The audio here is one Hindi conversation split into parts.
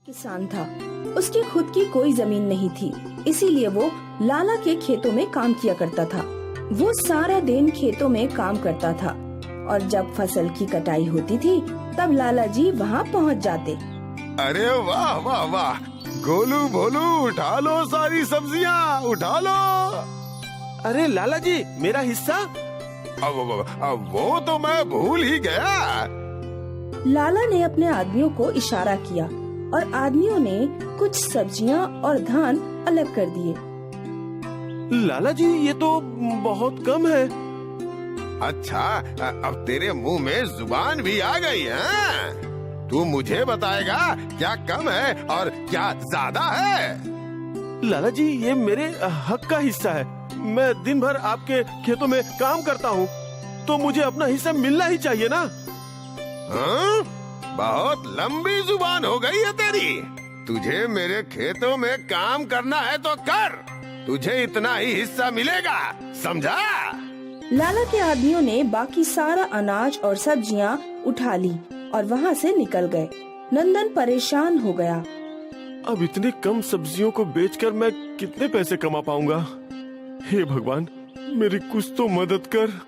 किसान था। उसकी खुद की कोई जमीन नहीं थी, इसीलिए वो लाला के खेतों में काम किया करता था। वो सारा दिन खेतों में काम करता था और जब फसल की कटाई होती थी तब लाला जी वहाँ पहुँच जाते। अरे वाह वाह वाह, गोलू भोलू उठा लो सारी सब्जियाँ, उठा लो। अरे लाला जी, मेरा हिस्सा? अब वो तो मैं भूल ही गया। लाला ने अपने आदमियों को इशारा किया और आदमियों ने कुछ सब्जियां और धान अलग कर दिए। लाला जी, ये तो बहुत कम है। अच्छा, अब तेरे मुंह में जुबान भी आ गई है। तू मुझे बताएगा क्या कम है और क्या ज्यादा है? लाला जी, ये मेरे हक का हिस्सा है। मैं दिन भर आपके खेतों में काम करता हूँ, तो मुझे अपना हिस्सा मिलना ही चाहिए ना। हाँ? बहुत लंबी जुबान हो गई है तेरी। तुझे मेरे खेतों में काम करना है तो कर, तुझे इतना ही हिस्सा मिलेगा, समझा? लाला के आदमियों ने बाकी सारा अनाज और सब्जियां उठा ली और वहाँ से निकल गए। नंदन परेशान हो गया। अब इतने कम सब्जियों को बेचकर मैं कितने पैसे कमा पाऊंगा? हे भगवान, मेरी कुछ तो मदद कर।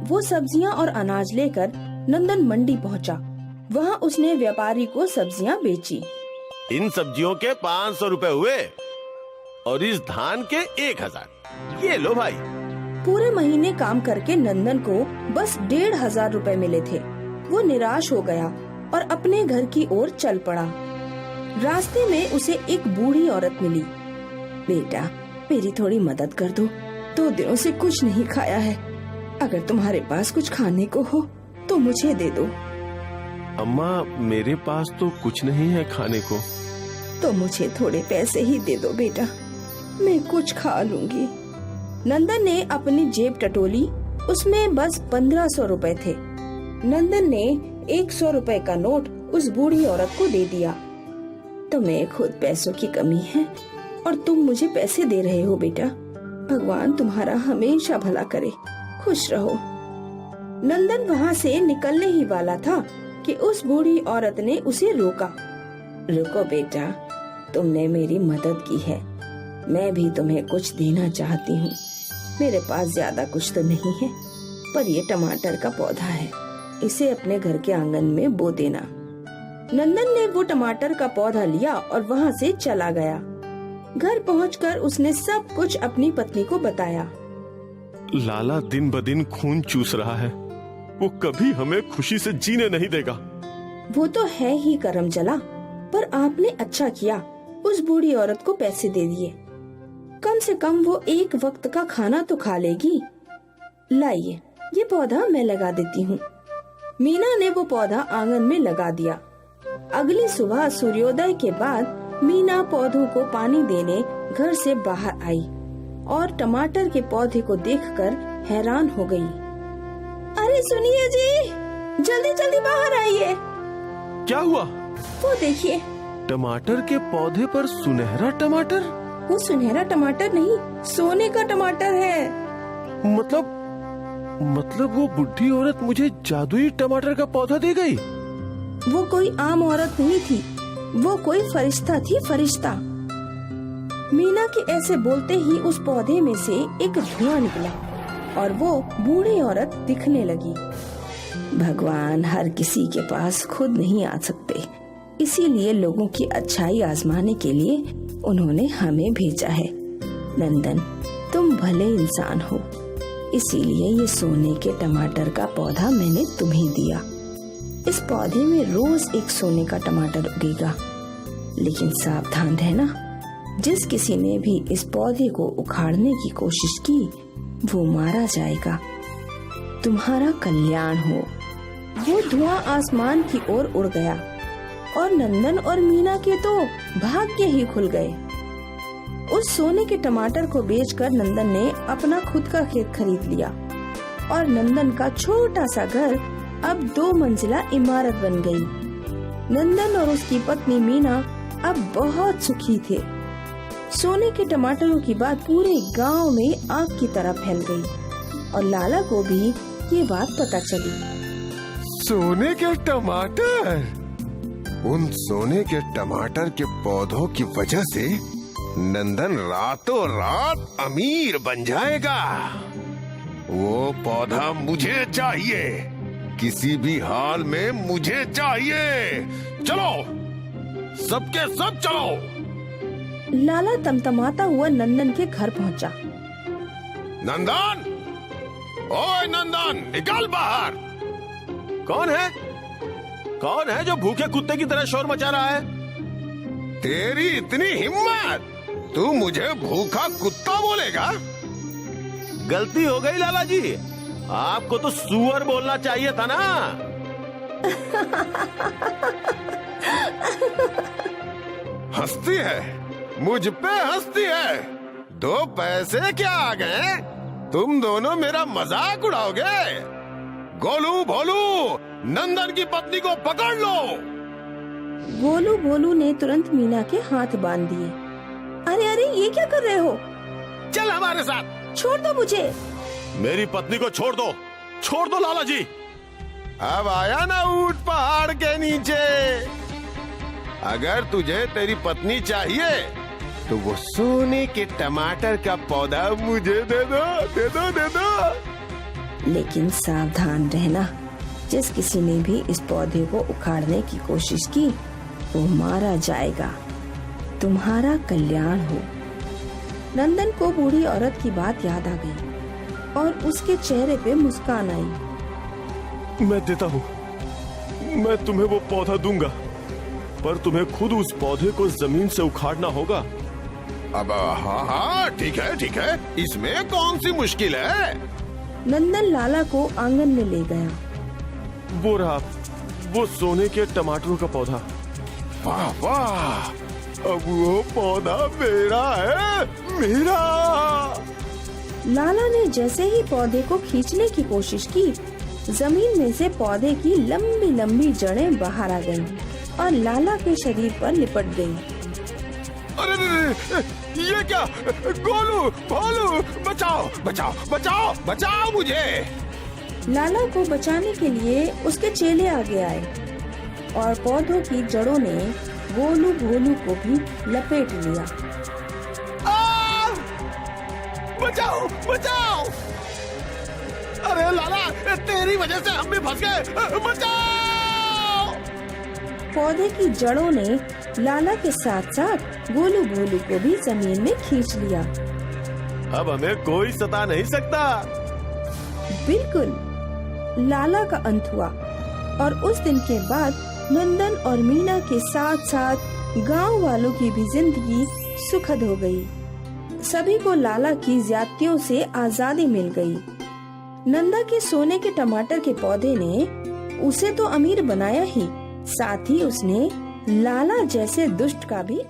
वो सब्जियां और अनाज लेकर नंदन मंडी पहुंचा। वहाँ उसने व्यापारी को सब्जियां बेची। इन सब्जियों के 500 रुपए हुए और इस धान के 1000। ये लो भाई। पूरे महीने काम करके नंदन को बस 1500 रुपए मिले थे। वो निराश हो गया और अपने घर की ओर चल पड़ा। रास्ते में उसे एक बूढ़ी औरत मिली। बेटा, मेरी थोड़ी मदद कर दो, 2 दिनों से कुछ नहीं खाया है। अगर तुम्हारे पास कुछ खाने को हो तो मुझे दे दो। अम्मा, मेरे पास तो कुछ नहीं है खाने को। तो मुझे थोड़े पैसे ही दे दो बेटा, मैं कुछ खा लूंगी। नंदन ने अपनी जेब टटोली, उसमें बस 1500 रुपए थे। नंदन ने 100 रुपए का नोट उस बूढ़ी औरत को दे दिया। तुम्हें खुद पैसों की कमी है और तुम मुझे पैसे दे रहे हो बेटा। भगवान तुम्हारा हमेशा भला करे, खुश रहो। नंदन वहाँ से निकलने ही वाला था कि उस बूढ़ी औरत ने उसे रोका। रुको बेटा, तुमने मेरी मदद की है, मैं भी तुम्हें कुछ देना चाहती हूँ। मेरे पास ज्यादा कुछ तो नहीं है, पर ये टमाटर का पौधा है, इसे अपने घर के आंगन में बो देना। नंदन ने वो टमाटर का पौधा लिया और वहाँ से चला गया। घर पहुंचकर उसने सब कुछ अपनी पत्नी को बताया। लाला दिन ब दिन खून चूस रहा है, वो कभी हमें खुशी से जीने नहीं देगा। वो तो है ही करम जला, पर आपने अच्छा किया, उस बूढ़ी औरत को पैसे दे दिए। कम से कम वो एक वक्त का खाना तो खा लेगी। लाइए, ये पौधा मैं लगा देती हूँ। मीना ने वो पौधा आंगन में लगा दिया। अगली सुबह सूर्योदय के बाद मीना पौधों को पानी देने घर से बाहर आई और टमाटर के पौधे को देखकर हैरान हो गई। अरे सुनिए जी, जल्दी जल्दी बाहर आइए। क्या हुआ? वो देखिए। टमाटर के पौधे पर सुनहरा टमाटर? वो सुनहरा टमाटर नहीं, सोने का टमाटर है। मतलब वो बुढ़ी औरत मुझे जादुई टमाटर का पौधा दे गई? वो कोई आम औरत नहीं थी, वो कोई फरिश्ता थी, फरिश्ता। मीना के ऐसे बोलते ही उस पौधे में से एक धुआं निकला और वो बूढ़ी औरत दिखने लगी। भगवान हर किसी के पास खुद नहीं आ सकते, इसीलिए लोगों की अच्छाई आजमाने के लिए उन्होंने हमें भेजा है। नंदन, तुम भले इंसान हो, इसीलिए ये सोने के टमाटर का पौधा मैंने तुम्हें दिया। इस पौधे में रोज एक सोने का टमाटर उगेगा, लेकिन सावधान रहना, जिस किसी ने भी इस पौधे को उखाड़ने की कोशिश की वो मारा जाएगा। तुम्हारा कल्याण हो। वो धुआं आसमान की ओर उड़ गया और नंदन और मीना के तो भाग्य ही खुल गए। उस सोने के टमाटर को बेचकर नंदन ने अपना खुद का खेत खरीद लिया और नंदन का छोटा सा घर अब 2 मंजिला इमारत बन गई। नंदन और उसकी पत्नी मीना अब बहुत सुखी थे। सोने के टमाटरों की बात पूरे गांव में आग की तरह फैल गई और लाला को भी ये बात पता चली। सोने के टमाटर? उन सोने के टमाटर के पौधों की वजह से नंदन रातों रात अमीर बन जाएगा। वो पौधा मुझे चाहिए, किसी भी हाल में मुझे चाहिए। चलो, सबके सब चलो। लाला तमतमाता हुआ नंदन के घर पहुंचा। नंदन, ओए नंदन, निकल बाहर। कौन है? कौन है जो भूखे कुत्ते की तरह शोर मचा रहा है? तेरी इतनी हिम्मत, तू मुझे भूखा कुत्ता बोलेगा? गलती हो गई लाला जी, आपको तो सुअर बोलना चाहिए था ना। हंसती है, मुझ पे हंसती है। 2 पैसे क्या आ गए? तुम दोनों मेरा मजाक उड़ाओगे? गोलू भोलू, नंदन की पत्नी को पकड़ लो। गोलू भोलू ने तुरंत मीना के हाथ बांध दिए। अरे अरे, ये क्या कर रहे हो? चल हमारे साथ। छोड़ दो मुझे। मेरी पत्नी को छोड़ दो लाला जी। अब आया ना ऊंट पहाड़ के नीचे। अगर तुझे तेरी पत्नी चाहिए तो वो सोने के टमाटर का पौधा मुझे दे दो। लेकिन सावधान रहना, जिस किसी ने भी इस पौधे को उखाड़ने की कोशिश की वो मारा जाएगा। तुम्हारा कल्याण हो। नंदन को बूढ़ी औरत की बात याद आ गई और उसके चेहरे पे मुस्कान आई। मैं देता हूँ, मैं तुम्हें वो पौधा दूंगा, पर तुम्हें खुद उस पौधे को जमीन से उखाड़ना होगा। अब हाँ, ठीक है, इसमें कौन सी मुश्किल है? नंदन लाला को आंगन में ले गया। वो रहा, वो सोने के टमाटरों का पौधा। वाह वाह, अब वो पौधा मेरा है, मेरा। लाला ने जैसे ही पौधे को खींचने की कोशिश की, जमीन में से पौधे की लंबी लंबी जड़ें बाहर आ गईं और लाला के शरीर पर लिपट गईं। अरे ये क्या? गोलू भोलू, बचाओ मुझे। लाला को बचाने के लिए उसके चेले आगे आए और पौधों की जड़ों ने गोलू भोलू को भी लपेट लिया। बचाओ! अरे लाला, तेरी वजह से हम भी फंस गए। बचाओ! पौधे की जड़ों ने लाला के साथ साथ गोलू भोलू को भी जमीन में खींच लिया। अब हमें कोई सता नहीं सकता। बिल्कुल, लाला का अंत हुआ और उस दिन के बाद नंदन और मीना के साथ साथ गांव वालों की भी जिंदगी सुखद हो गई। सभी को लाला की ज्यादतियों से आजादी मिल गई। नंदा के सोने के टमाटर के पौधे ने उसे तो अमीर बनाया ही, साथ ही उसने लाला जैसे दुष्ट का भी